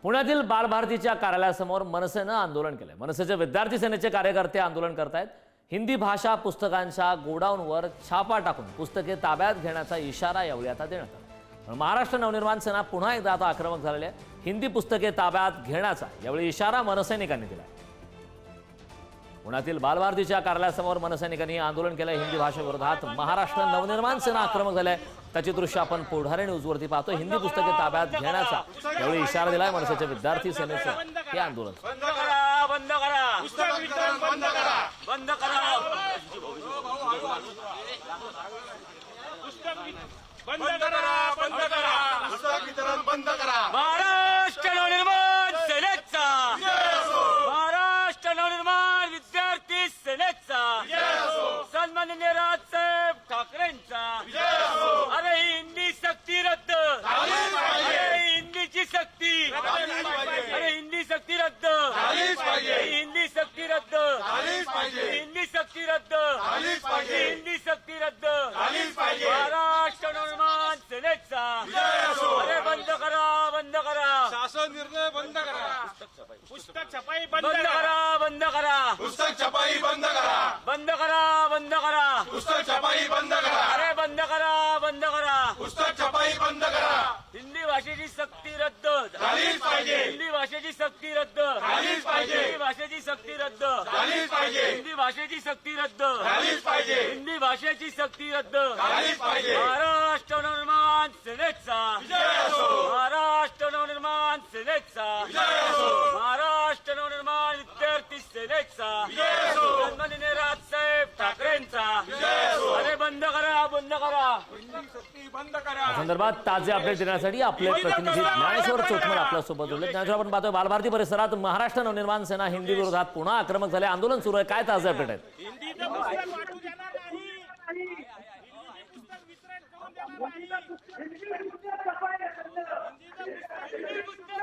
पुण्यातील बालभारतीच्या कार्यालयासमोर मनसेनं आंदोलन केलंय। मनसेचे विद्यार्थी सेनेचे कार्यकर्ते आंदोलन करतायत। हिंदी भाषा पुस्तकांच्या गोडाऊनवर छापा टाकून पुस्तके ताब्यात घेण्याचा इशारा यावेळी आता देण्यात आला। महाराष्ट्र नवनिर्माण सेना पुन्हा एकदा आता आक्रमक झालेली आहे। हिंदी पुस्तके ताब्यात घेण्याचा यावेळी इशारा मनसैनिकांनी दिला। पुण्यातील बालभारतीच्या कार्यालयासमोर मनसैनिकांनी आंदोलन केलंय। हिंदी भाषेविरोधात महाराष्ट्र नवनिर्माण सेना आक्रमक झालंय। त्याची दृश्य आपण पुढारी न्यूजवरती पाहतो। हिंदी पुस्तके ताब्यात घेण्याचा यावेळी इशारा दिलाय मनसेचे विद्यार्थी सेनेचं हे आंदोलन। बंद करा, बंद करा, पुस्तक वितरण बंद करा, बंद करा, बंद करा, बंद करा, पुस्तक वितरण बंद करा। महाराष्ट्र नवनिर्माण सेनेचा, महाराष्ट्र नवनिर्माण विद्यार्थी सेनेचा, सन्माननीय राजसाहेब ठाकरेंचा। अरे हिंदी सक्ती रद्द, अरे हिंदीची सक्ती, अरे हिंदी सक्ती रद्द, हिंदी सक्ती रद्द, हिंदी सक्ती रद्द, हिंदी सक्ती रद्द, महाराष्ट्र नवनिर्माण सेनेचा। अरे बंद करा, बंद करा, शासन निर्णय बंद करा, पुस्तक छपाई बंद करा, बंद करा, पुस्तक छपाई बंद करा, बंद करा, बंद करा, पुस्तक छपाई बंद करा, अरे बंद करा, बंद करा, पुस्तक छपाई बंद करा। हिंदी भाषेची सक्ती रद्द झालीच पाहिजे, हिंदी भाषेची सक्ती रद्द झालीच पाहिजे, हिंदी भाषेची सक्ती रद्द झालीच पाहिजे, हिंदी भाषेची सक्ती रद्द झालीच पाहिजे, हिंदी भाषेची सक्ती रद्द। झालीच पाहिजे। महाराष्ट्र नवनिर्माण सेनेचा, विजय असो, महाराष्ट्र नवनिर्माण सेनेचा, विजय असो, महाराष्ट्र नवनिर्माण विद्यार्थी सेनेचा, विजय असो, सन्माननीय राजसाहेब ठाकरेंचा। विजय असो। अरे बंद करा, बंद करा, हिंदी सक्ती बंद करा। या संदर्भात ताजे अपडेट देण्यासाठी आपले प्रतिनिधी ज्ञानेश्वर चोथमल आपल्यासोबत जोडले। ज्ञानेश्वर, आपण पाहतोय बालभारती परिसरात महाराष्ट्र नवनिर्माण सेना हिंदी विरोधात पुन्हा आक्रमक झाले। आंदोलन सुरू आहे, काय ताजे अपडेट आहेत? हिंदीचं पुस्तक वाटू देणार नाही, हिंदी पुस्तक वितरण करून देणार नाही।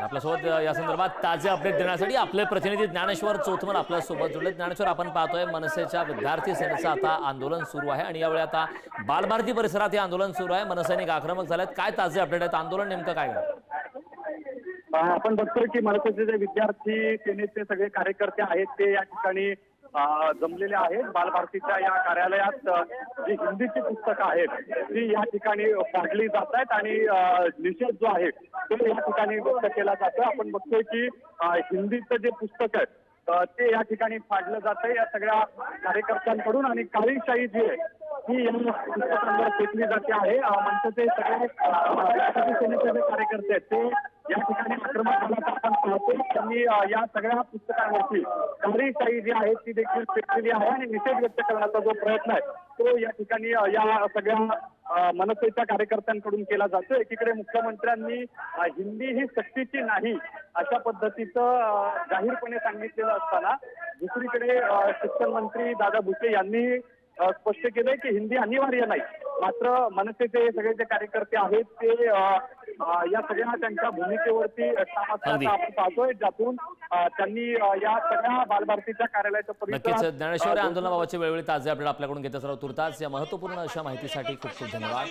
आपल्यासोबत या संदर्भात ताजे अपडेट देण्यासाठी आपले प्रतिनिधी ज्ञानेश्वर चोथमल आपल्यासोबत जोडले। ज्ञानेश्वर, आपण पाहतोय मनसेच्या विद्यार्थी सेनेचं आता आंदोलन सुरू आहे आणि यावेळी आता बालभारती परिसरात हे आंदोलन सुरू आहे। मनसैनिक आक्रमक झालेत, काय ताजे अपडेट आहेत? आंदोलन नेमकं काय आहे? आपण बघतोय की मनसेचे जे विद्यार्थी सेनेचे सगळे कार्यकर्ते आहेत ते या ठिकाणी जमलेले आहेत। बालभारतीच्या या कार्यालयात जी हिंदीची पुस्तकं आहेत ती या ठिकाणी फाडली जात आहेत आणि निषेध जो आहे तो या ठिकाणी व्यक्त केला जातो। आपण बघतोय की हिंदीचं जे पुस्तक आहे ते या ठिकाणी फाडलं जात आहे या सगळ्या कार्यकर्त्यांकडून आणि काळीशाही जी आहे ही या पुस्तकांवर फेकली जाते आहे। मनसेचे सगळे सेनेचे जे कार्यकर्ते आहेत ते या ठिकाणी आक्रमक झाल्याचं आपण पाहतो। त्यांनी या सगळ्या पुस्तकांवरती काळीशाही जी आहे ती देखील फेकलेली आहे आणि निषेध व्यक्त करण्याचा जो प्रयत्न आहे तो या ठिकाणी या सगळ्या मनसेच्या कार्यकर्त्यांकडून केला जातो। एकीकडे मुख्यमंत्र्यांनी हिंदी ही सक्तीची नाही अशा पद्धतीचं जाहीरपणे सांगितलेलं असताना दुसरीकडे शिक्षण मंत्री दादा भुसे यांनी स्पष्ट केलंय की हिंदी अनिवार्य नाही। मात्र मनसेचे सगळे जे कार्यकर्ते आहेत ते या सगळ्या त्यांच्या भूमिकेवरती ठाम असल्याचं आपण पाहतोय, ज्यातून त्यांनी या सगळ्या बालभारतीच्या कार्यालयाच्या नक्कीच परिसरात ज्ञानेश्वर, या आंदोलनाबाबतचे वेळोवेळी ताजे अपडेट आपल्याकडून घेतच राहू। तुर्तास या महत्त्वपूर्ण अशा माहितीसाठी खूप खूप धन्यवाद।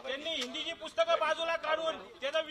त्यांनी हिंदीची पुस्तकं बाजूला काढून त्याचा